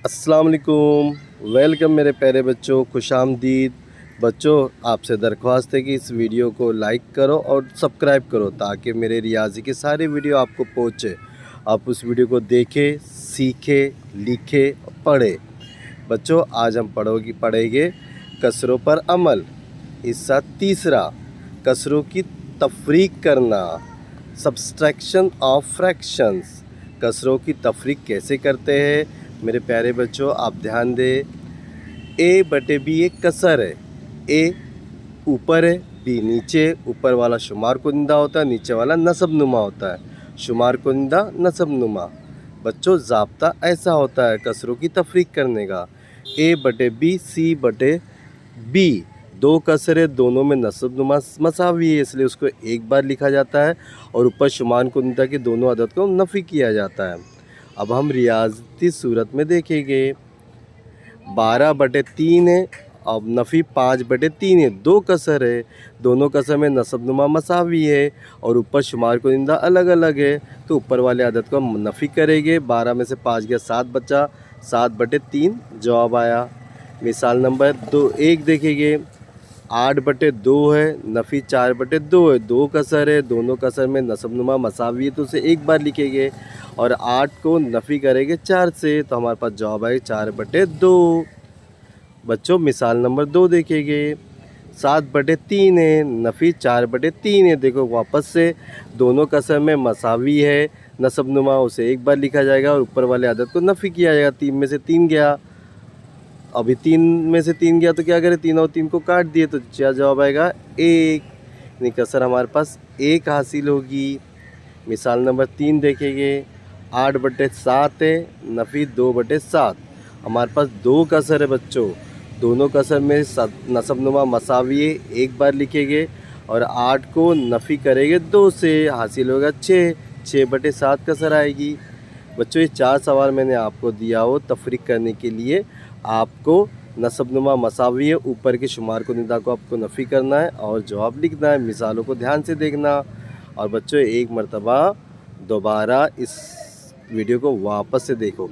अस्सलाम वालेकुम। वेलकम मेरे प्यारे बच्चों, खुशामदीद। बच्चों, आपसे दरख्वास्त है कि इस वीडियो को लाइक करो और सब्सक्राइब करो ताकि मेरे रियाजी के सारे वीडियो आपको पहुँचे। आप उस वीडियो को देखें, सीखें, लिखें, पढ़ें। बच्चों, आज हम पढ़ेंगे कसरों पर अमल। हिस्सा तीसरा, कसरों की तफरीक करना, सब्सट्रैक्शन ऑफ फ्रैक्शंस। कसरों की तफरीक कैसे करते हैं मेरे प्यारे बच्चों, आप ध्यान दें। ए बटे बी एक कसर है। ए ऊपर है, बी नीचे। ऊपर वाला शुमार कुनिंदा होता है, नीचे वाला नसब नुमा होता है। शुमार कुनिंदा, नसब नुमा। बच्चों, ज़ाब्ता ऐसा होता है कसरों की तफरीक करने का। ए बटे बी, सी बटे बी, दो कसरे, दोनों में नसब नुमा मसावी है, इसलिए उसको एक बार लिखा जाता है और ऊपर शुमार कुनिंदा की दोनों अदद को नफ़ी किया जाता है। अब हम रियाजती सूरत में देखेंगे। 12/3 है। अब नफ़ी 5/3 है। दो कसर है, दोनों कसर में नसब नुमा मसावी है और ऊपर शुमार कुनिंदा अलग अलग है, तो ऊपर वाले अदद को हम नफ़ी करेंगे। 12 में से 5 गया 7 बचा, 7/3 जवाब आया। मिसाल नंबर 1 देखेंगे। 8/2 है, नफ़ी 4/2 है। दो कसर है, दोनों कसर में नसब नुमा मसावी है, तो उसे एक बार लिखेंगे और 8 को नफ़ी करेंगे 4 से, तो हमारे पास जवाब आएगा 4/2। बच्चों, मिसाल नंबर 2 देखेंगे। 7/3 है, नफ़ी 4/3 है। देखो वापस से दोनों कसर में मसावी है, नसब नुमा, उसे एक बार लिखा जाएगा और ऊपर वाले अदद को नफ़ी किया जाएगा। 3 में से 3 गया, अभी 3 में से 3 गया तो क्या करें, 3 और 3 को काट दिए, तो क्या जवाब आएगा 1। यानी कसर हमारे पास 1 हासिल होगी। मिसाल नंबर 3 देखेंगे। 8/7 है, नफ़ी 2/7। हमारे पास दो कसर है बच्चों, दोनों कसर में नसब नुमा मसावी है, एक बार लिखेंगे और 8 को नफ़ी करेंगे 2 से, हासिल होगा 6। 6/7 कसर आएगी। बच्चों, ये 4 सवाल मैंने आपको दिया हो तफरीक करने के लिए। आपको नसब नुमा मसावी है, ऊपर के शुमार कुनिंदा को आपको नफ़ी करना है और जवाब लिखना है। मिसालों को ध्यान से देखना और बच्चों, एक मरतबा दोबारा इस वीडियो को वापस से देखो।